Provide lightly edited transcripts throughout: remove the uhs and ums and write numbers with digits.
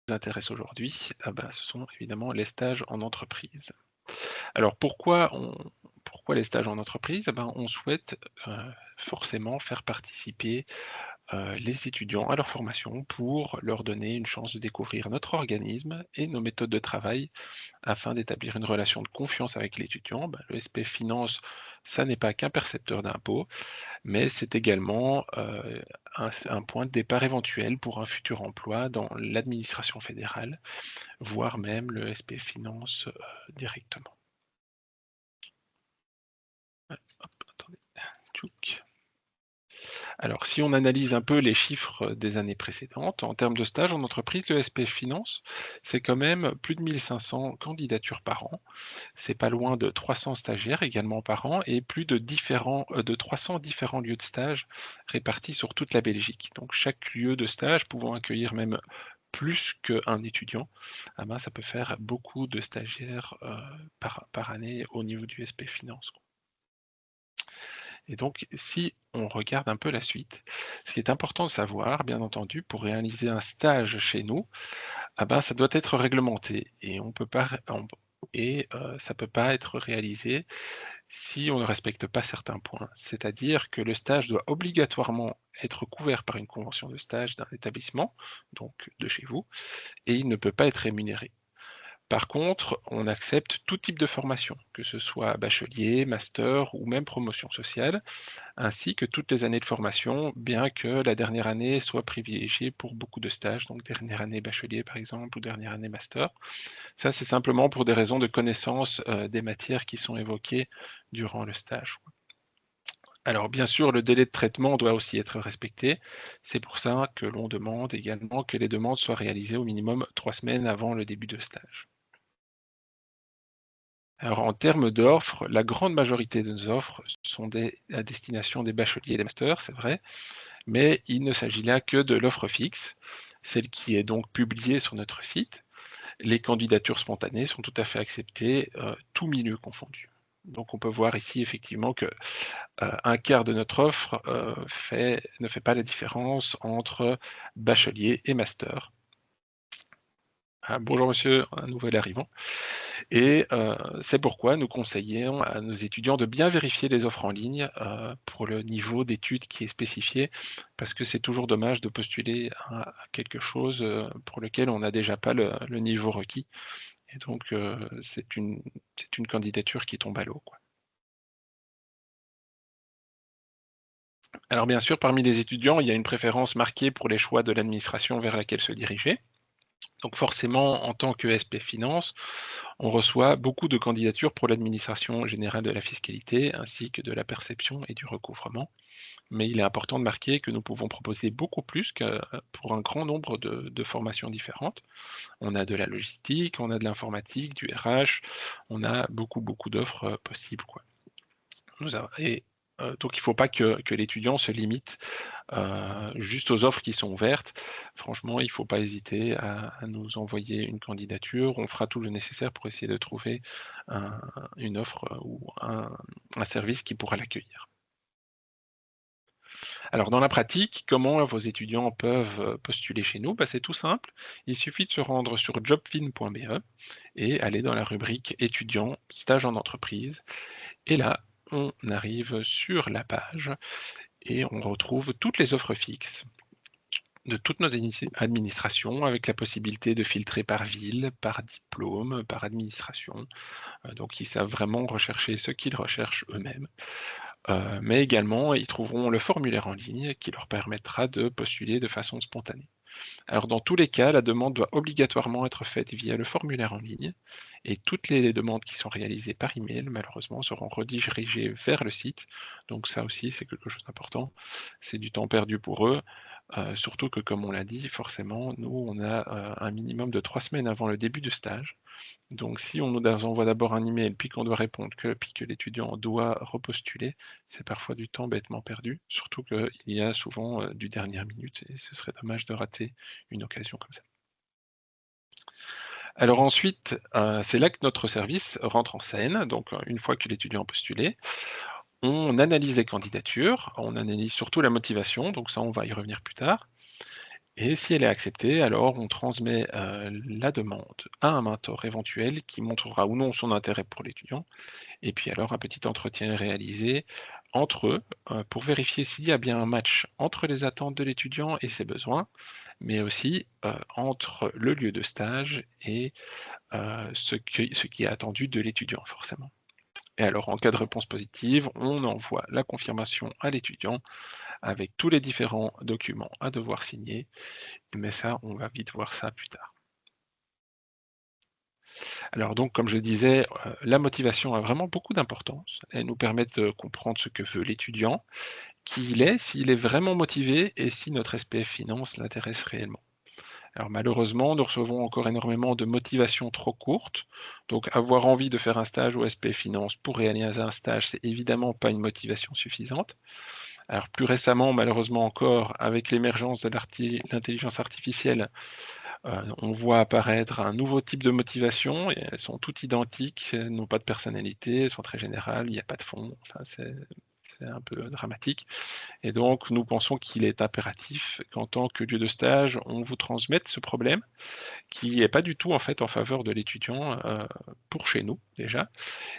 intéresse aujourd'hui, ce sont évidemment les stages en entreprise. Alors pourquoi les stages en entreprise? On souhaite, forcément faire participer, les étudiants à leur formation pour leur donner une chance de découvrir notre organisme et nos méthodes de travail afin d'établir une relation de confiance avec l'étudiant. Le SPF Finance, ça n'est pas qu'un percepteur d'impôts, mais c'est également, un point de départ éventuel pour un futur emploi dans l'administration fédérale, voire même le SPF Finance, directement. Ouais, hop, attendez, tchouk. Alors, si on analyse un peu les chiffres des années précédentes, en termes de stage en entreprise, le SPF Finance, c'est quand même plus de 1500 candidatures par an. C'est pas loin de 300 stagiaires également par an et plus de 300 différents lieux de stage répartis sur toute la Belgique. Donc chaque lieu de stage pouvant accueillir même plus qu'un étudiant, ça peut faire beaucoup de stagiaires par année au niveau du SP Finance. Et donc, si on regarde un peu la suite, ce qui est important de savoir, bien entendu, pour réaliser un stage chez nous, ça doit être réglementé et on peut pas, ça peut pas être réalisé si on ne respecte pas certains points. C'est-à-dire que le stage doit obligatoirement être couvert par une convention de stage d'un établissement, donc de chez vous, et il ne peut pas être rémunéré. Par contre, on accepte tout type de formation, que ce soit bachelier, master ou même promotion sociale, ainsi que toutes les années de formation, bien que la dernière année soit privilégiée pour beaucoup de stages, donc dernière année bachelier par exemple, ou dernière année master. Ça, c'est simplement pour des raisons de connaissance des matières qui sont évoquées durant le stage. Alors bien sûr, le délai de traitement doit aussi être respecté. C'est pour ça que l'on demande également que les demandes soient réalisées au minimum 3 semaines avant le début de stage. Alors en termes d'offres, la grande majorité de nos offres sont à destination des bacheliers et des masters, c'est vrai, mais il ne s'agit là que de l'offre fixe, celle qui est donc publiée sur notre site. Les candidatures spontanées sont tout à fait acceptées, tous milieux confondus. Donc on peut voir ici effectivement que, un quart de notre offre, ne fait pas la différence entre bachelier et master. Ah, bonjour monsieur, un nouvel arrivant. Et c'est pourquoi nous conseillons à nos étudiants de bien vérifier les offres en ligne, pour le niveau d'études qui est spécifié, parce que c'est toujours dommage de postuler à quelque chose, pour lequel on n'a déjà pas le niveau requis et donc c'est une candidature qui tombe à l'eau, quoi. Alors bien sûr, parmi les étudiants, il y a une préférence marquée pour les choix de l'administration vers laquelle se diriger. Donc forcément, en tant que SP Finance, on reçoit beaucoup de candidatures pour l'administration générale de la fiscalité, ainsi que de la perception et du recouvrement. Mais il est important de marquer que nous pouvons proposer beaucoup plus que pour un grand nombre de formations différentes. On a de la logistique, on a de l'informatique, du RH, on a beaucoup d'offres possibles, quoi. Donc il ne faut pas que l'étudiant se limite juste aux offres qui sont ouvertes. Franchement, il ne faut pas hésiter à nous envoyer une candidature. On fera tout le nécessaire pour essayer de trouver une offre ou un service qui pourra l'accueillir. Alors dans la pratique, comment vos étudiants peuvent postuler chez nous? C'est tout simple. Il suffit de se rendre sur jobfin.be et aller dans la rubrique étudiants, stage en entreprise. Et là, on arrive sur la page et on retrouve toutes les offres fixes de toutes nos administrations avec la possibilité de filtrer par ville, par diplôme, par administration. Donc ils savent vraiment rechercher ce qu'ils recherchent eux-mêmes. Mais également, ils trouveront le formulaire en ligne qui leur permettra de postuler de façon spontanée. Alors dans tous les cas, la demande doit obligatoirement être faite via le formulaire en ligne et toutes les demandes qui sont réalisées par email, malheureusement, seront redirigées vers le site. Donc ça aussi, c'est quelque chose d'important. C'est du temps perdu pour eux, surtout que comme on l'a dit, forcément, nous, on a un minimum de 3 semaines avant le début du stage. Donc si on nous envoie d'abord un email, puis qu'on doit répondre puis que l'étudiant doit repostuler, c'est parfois du temps bêtement perdu, surtout qu'il y a souvent du dernière minute et ce serait dommage de rater une occasion comme ça. Alors ensuite, c'est là que notre service rentre en scène. Donc une fois que l'étudiant a postulé, on analyse les candidatures, on analyse surtout la motivation, donc ça on va y revenir plus tard. Et si elle est acceptée, alors on transmet la demande à un mentor éventuel qui montrera ou non son intérêt pour l'étudiant. Et puis alors un petit entretien est réalisé entre eux pour vérifier s'il y a bien un match entre les attentes de l'étudiant et ses besoins, mais aussi entre le lieu de stage et ce qui est attendu de l'étudiant forcément. Et alors en cas de réponse positive, on envoie la confirmation à l'étudiant avec tous les différents documents à devoir signer, mais ça, on va vite voir ça plus tard. Alors donc, comme je disais, la motivation a vraiment beaucoup d'importance. Elle nous permet de comprendre ce que veut l'étudiant, qui il est, s'il est vraiment motivé et si notre SPF Finance l'intéresse réellement. Alors malheureusement, nous recevons encore énormément de motivations trop courtes. Donc avoir envie de faire un stage au SPF Finance pour réaliser un stage, c'est évidemment pas une motivation suffisante. Alors plus récemment, malheureusement encore, avec l'émergence de l'intelligence artificielle, on voit apparaître un nouveau type de motivation et elles sont toutes identiques, elles n'ont pas de personnalité, elles sont très générales, il n'y a pas de fond, enfin c'est un peu dramatique. Et donc nous pensons qu'il est impératif qu'en tant que lieu de stage, on vous transmette ce problème qui n'est pas du tout en fait en faveur de l'étudiant pour chez nous déjà.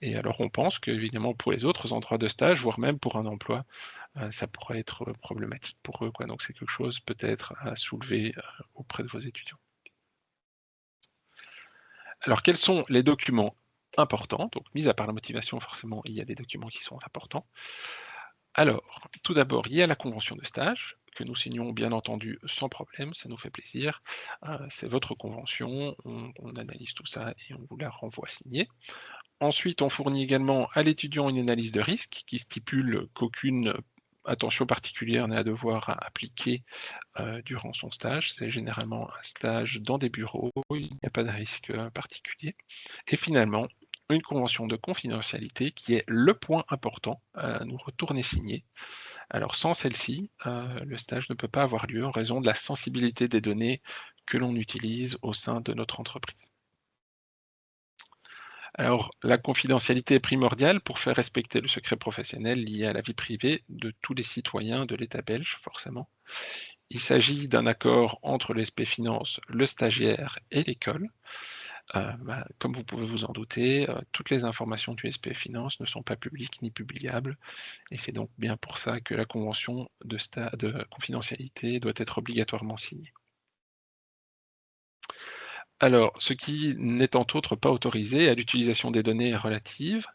Et alors on pense qu'évidemment pour les autres endroits de stage, voire même pour un emploi, ça pourrait être problématique pour eux, quoi. Donc c'est quelque chose peut-être à soulever auprès de vos étudiants. Alors quels sont les documents importants? Donc mis à part la motivation, forcément, il y a des documents qui sont importants. Alors, tout d'abord, il y a la convention de stage, que nous signons bien entendu sans problème, ça nous fait plaisir. C'est votre convention, on analyse tout ça et on vous la renvoie signée. Ensuite, on fournit également à l'étudiant une analyse de risque qui stipule qu'aucune attention particulière n'est à devoir appliquer durant son stage. C'est généralement un stage dans des bureaux, il n'y a pas de risque particulier. Et finalement, une convention de confidentialité qui est le point important à nous retourner signer. Alors sans celle-ci, le stage ne peut pas avoir lieu en raison de la sensibilité des données que l'on utilise au sein de notre entreprise. Alors, la confidentialité est primordiale pour faire respecter le secret professionnel lié à la vie privée de tous les citoyens de l'État belge, forcément. Il s'agit d'un accord entre l'SP Finance, le stagiaire et l'école. Comme vous pouvez vous en douter, toutes les informations du SP Finance ne sont pas publiques ni publiables, et c'est donc bien pour ça que la convention de confidentialité doit être obligatoirement signée. Alors, ce qui n'est entre autres pas autorisé à l'utilisation des données relatives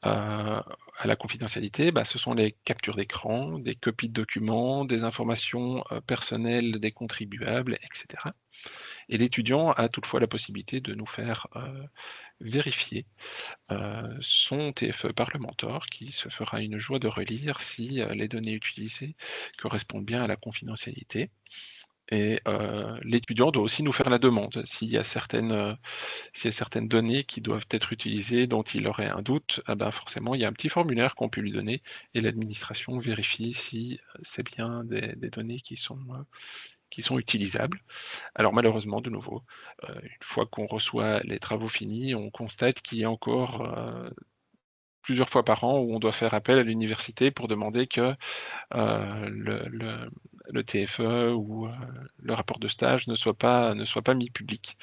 à la confidentialité, ce sont les captures d'écran, des copies de documents, des informations personnelles des contribuables, etc. Et l'étudiant a toutefois la possibilité de nous faire vérifier son TFE par le mentor, qui se fera une joie de relire si les données utilisées correspondent bien à la confidentialité. Et l'étudiant doit aussi nous faire la demande. S'il y a certaines données qui doivent être utilisées, dont il aurait un doute, forcément, il y a un petit formulaire qu'on peut lui donner et l'administration vérifie si c'est bien des données qui sont utilisables. Alors malheureusement, de nouveau, une fois qu'on reçoit les travaux finis, on constate qu'il y a encore plusieurs fois par an où on doit faire appel à l'université pour demander que le TFE ou le rapport de stage ne soit pas mis public.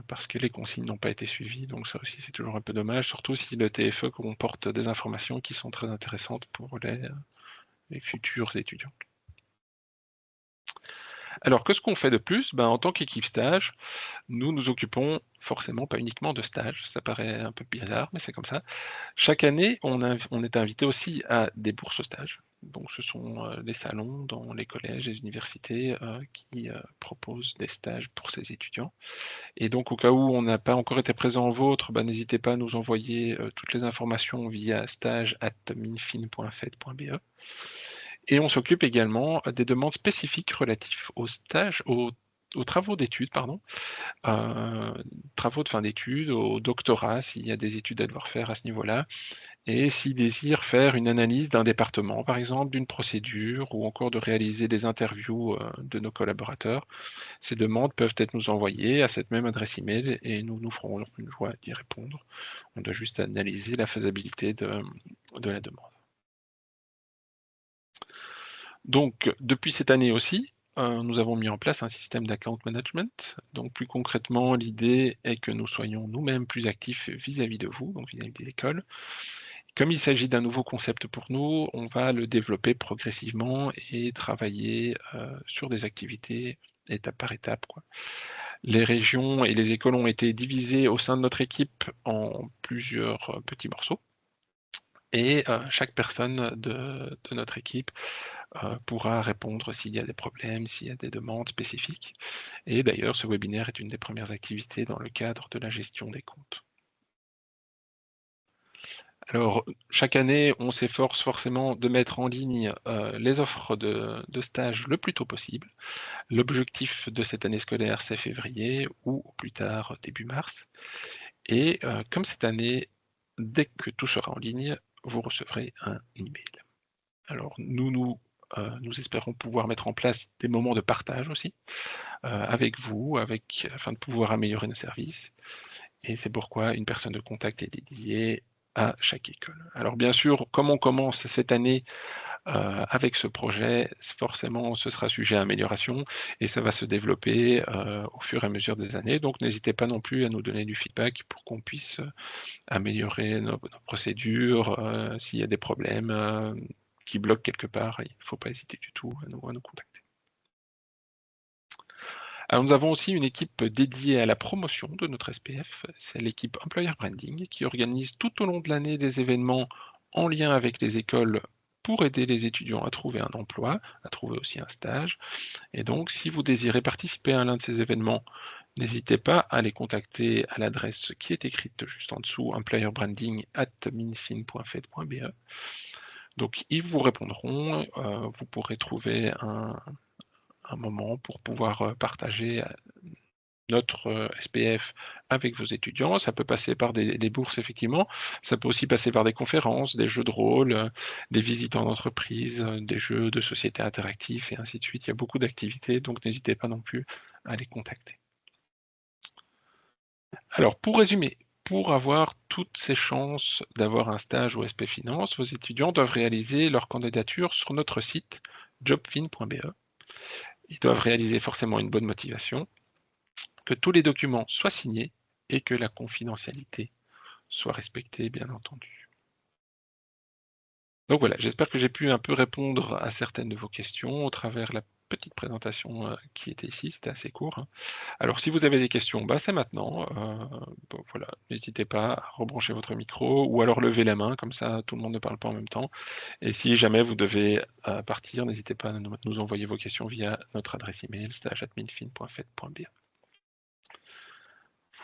Parce que les consignes n'ont pas été suivies, donc ça aussi c'est toujours un peu dommage, surtout si le TFE comporte des informations qui sont très intéressantes pour les futurs étudiants. Alors, qu'est-ce qu'on fait de plus? En tant qu'équipe stage, nous nous occupons forcément pas uniquement de stage, ça paraît un peu bizarre, mais c'est comme ça. Chaque année, on est invité aussi à des bourses stage. Donc ce sont des salons dans les collèges et les universités qui proposent des stages pour ces étudiants. Et donc au cas où on n'a pas encore été présent au vôtre, n'hésitez pas à nous envoyer toutes les informations via stage@minfin.fed.be. Et on s'occupe également des demandes spécifiques relatives aux travaux d'études, pardon, euh, travaux de fin d'études, au doctorat, s'il y a des études à devoir faire à ce niveau-là, et s'ils désirent faire une analyse d'un département, par exemple, d'une procédure, ou encore de réaliser des interviews de nos collaborateurs. Ces demandes peuvent être nous envoyées à cette même adresse email et nous nous ferons une joie d'y répondre. On doit juste analyser la faisabilité de la demande. Donc, depuis cette année aussi, nous avons mis en place un système d'account management. Donc plus concrètement, l'idée est que nous soyons nous-mêmes plus actifs vis-à-vis de vous, donc vis-à-vis des écoles. Comme il s'agit d'un nouveau concept pour nous, on va le développer progressivement et travailler sur des activités étape par étape, quoi. Les régions et les écoles ont été divisées au sein de notre équipe en plusieurs petits morceaux. Et chaque personne de notre équipe pourra répondre s'il y a des problèmes, s'il y a des demandes spécifiques. Et d'ailleurs, ce webinaire est une des premières activités dans le cadre de la gestion des comptes. Alors, chaque année, on s'efforce forcément de mettre en ligne les offres de stage le plus tôt possible. L'objectif de cette année scolaire, c'est février ou au plus tard début mars. Et comme cette année, dès que tout sera en ligne, vous recevrez un email. Alors, nous espérons pouvoir mettre en place des moments de partage aussi avec vous, afin de pouvoir améliorer nos services. Et c'est pourquoi une personne de contact est dédiée à chaque école. Alors bien sûr, comme on commence cette année avec ce projet, forcément ce sera sujet à amélioration et ça va se développer au fur et à mesure des années. Donc n'hésitez pas non plus à nous donner du feedback pour qu'on puisse améliorer nos procédures, s'il y a des problèmes qui bloquent quelque part, il ne faut pas hésiter du tout à nous contacter. Alors, nous avons aussi une équipe dédiée à la promotion de notre SPF, c'est l'équipe Employer Branding qui organise tout au long de l'année des événements en lien avec les écoles pour aider les étudiants à trouver un emploi, à trouver aussi un stage. Et donc, si vous désirez participer à l'un de ces événements, n'hésitez pas à les contacter à l'adresse qui est écrite juste en dessous, employerbranding@minfin.fed.be. Donc, ils vous répondront, vous pourrez trouver un moment pour pouvoir partager notre SPF avec vos étudiants. Ça peut passer par des bourses, effectivement. Ça peut aussi passer par des conférences, des jeux de rôle, des visites en entreprise, des jeux de société interactifs et ainsi de suite. Il y a beaucoup d'activités, donc n'hésitez pas non plus à les contacter. Alors, pour résumer, pour avoir toutes ces chances d'avoir un stage au SP Finance, vos étudiants doivent réaliser leur candidature sur notre site jobfin.be. Ils doivent réaliser forcément une bonne motivation, que tous les documents soient signés et que la confidentialité soit respectée, bien entendu. Donc voilà, j'espère que j'ai pu un peu répondre à certaines de vos questions au travers la petite présentation qui était ici, c'était assez court, hein. Alors si vous avez des questions, bah, c'est maintenant. Bon, voilà, n'hésitez pas à rebrancher votre micro ou alors lever la main, comme ça tout le monde ne parle pas en même temps. Et si jamais vous devez partir, n'hésitez pas à nous envoyer vos questions via notre adresse email stage@minfin.fed.be.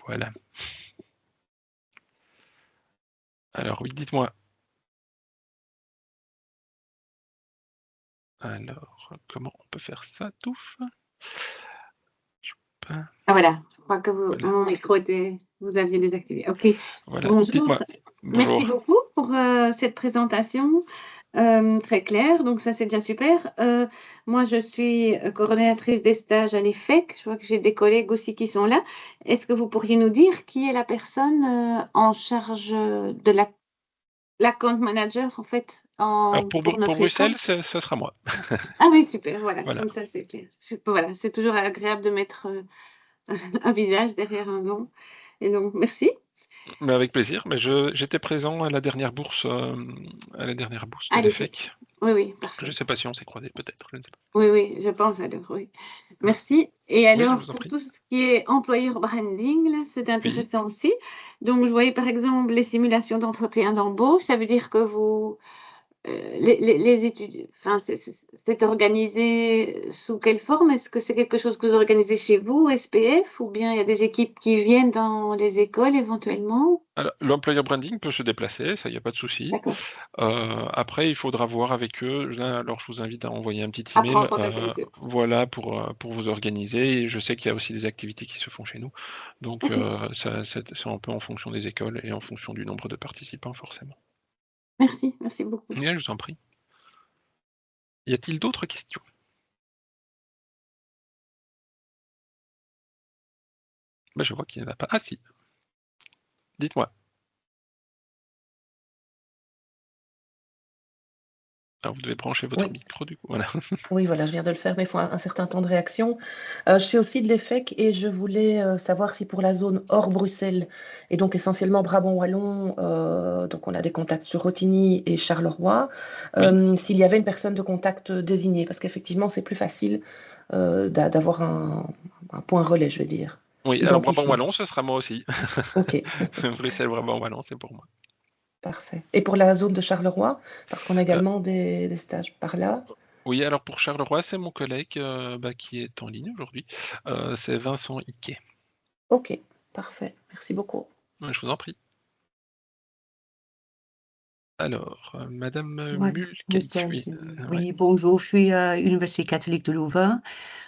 Voilà. Alors oui, dites-moi. Alors, comment on peut faire ça, Touffe? Ah voilà, je crois que Voilà. mon micro était, vous aviez désactivé. Ok. Voilà. Bonjour. Dites-moi. Merci Bonjour. beaucoup pour cette présentation très claire. Donc ça, c'est déjà super. Moi, je suis coordonnatrice des stages à l'EFEC. Je vois que j'ai des collègues aussi qui sont là. Est-ce que vous pourriez nous dire qui est la personne en charge de l'account manager, en fait, Alors pour pour notre école? Bruxelles, ce sera moi. Ah oui, super. Voilà, Voilà. comme ça, c'est clair. Voilà, c'est toujours agréable de mettre un visage derrière un nom. Et donc, merci. Mais avec plaisir. Mais j'étais présent à la dernière bourse de À l'EFEC. l'EFEC. Oui, oui, Je ne parfait. sais pas si on s'est croisés, peut-être, je ne sais pas. Oui, oui, je pense alors, oui. Ouais. Merci. Et Oui, je alors, vous en pour prie. tout ce qui est employer branding, là, c'est Oui. intéressant aussi. Donc, je voyais par exemple les simulations d'entretien d'embauche. Ça veut dire que vous, les études, enfin, c'est organisé sous quelle forme? Est-ce que c'est quelque chose que vous organisez chez vous, SPF, ou bien il y a des équipes qui viennent dans les écoles éventuellement? Alors, l'employer branding peut se déplacer, ça, il n'y a pas de souci. D'accord. Après, il faudra voir avec eux. Alors, je vous invite à envoyer un petit À email, prendre contact avec eux. voilà, pour vous organiser. Et je sais qu'il y a aussi des activités qui se font chez nous. Donc, Ok. c'est un peu en fonction des écoles et en fonction du nombre de participants, forcément. Merci, merci beaucoup. Et je vous en prie. Y a-t-il d'autres questions? Ben, je vois qu'il n'y en a pas. Ah si, dites-moi. Alors, vous devez brancher votre Oui. micro, du coup. Voilà. Oui, voilà, je viens de le faire, mais il faut un certain temps de réaction. Je fais aussi de l'EFEC et je voulais savoir si pour la zone hors Bruxelles, et donc essentiellement Brabant-Wallon, donc on a des contacts sur Rotigny et Charleroi, Oui, s'il y avait une personne de contact désignée, parce qu'effectivement, c'est plus facile d'avoir un point relais, je veux dire, oui. Alors, identifié. Brabant-Wallon, ce sera moi aussi. Ok, Bruxelles, Brabant-Wallon, c'est pour moi. parfait. Et pour la zone de Charleroi, parce qu'on a également des stages par là. Oui, alors pour Charleroi, c'est mon collègue qui est en ligne aujourd'hui. C'est Vincent Iquet. Ok, parfait. Merci beaucoup. Je vous en prie. Alors, Madame Ouais, Mulcahy, oui. Ouais. oui, bonjour, je suis à l'Université catholique de Louvain.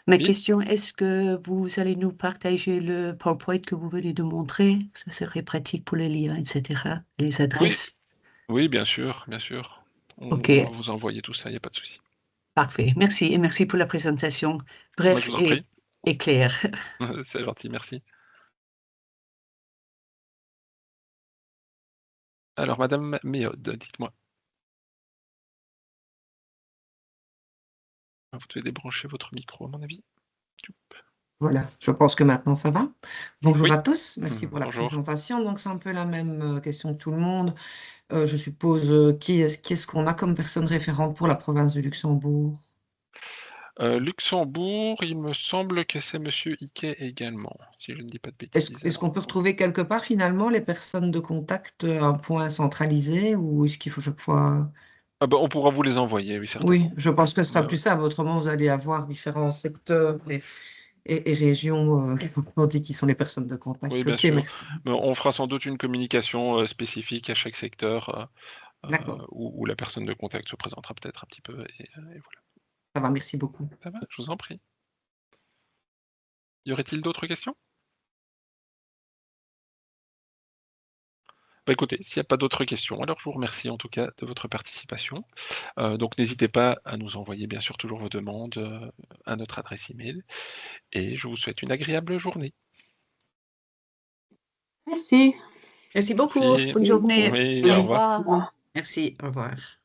Ma Oui, question, est-ce que vous allez nous partager le PowerPoint que vous venez de montrer? Ça serait pratique pour les liens, etc., les oui, adresses. oui, bien sûr, bien sûr. Ok, On va vous envoyer tout ça, il n'y a pas de souci. parfait. Merci et merci pour la présentation. Moi, je Bref vous en prie. et claire. C'est gentil, merci. Alors, Madame Méode, dites-moi. Vous devez débrancher votre micro, à mon avis. Voilà, je pense que maintenant ça va. Bonjour Oui, à tous, merci pour la bonjour. présentation. Donc c'est un peu la même question que tout le monde. Je suppose, qui est-ce qu'on a comme personne référente pour la province du Luxembourg? Luxembourg, il me semble que c'est Monsieur Iquet également, si je ne dis pas de Est-ce, bêtises. est-ce qu'on peut retrouver quelque part finalement les personnes de contact, un point centralisé, ou est-ce qu'il faut chaque fois... Ah bah, on pourra vous les envoyer, oui, Oui, certainement. je pense que ce sera Ouais, plus ouais. simple. Autrement, vous allez avoir différents secteurs et régions qui vous dit qui sont les personnes de Oui, contact. bien Ok, sûr. merci. Mais on fera sans doute une communication spécifique à chaque secteur D'accord, où la personne de contact se présentera peut-être un petit peu. Et voilà. ça va, merci beaucoup. Ça va, je vous en prie. Y aurait-il d'autres questions? Bah écoutez, s'il n'y a pas d'autres questions, alors je vous remercie en tout cas de votre participation. Donc n'hésitez pas à nous envoyer bien sûr toujours vos demandes à notre adresse email. Et je vous souhaite une agréable journée. Merci. Merci beaucoup. Merci. Bonne journée. Oui, Au au revoir. revoir. Merci. Au revoir.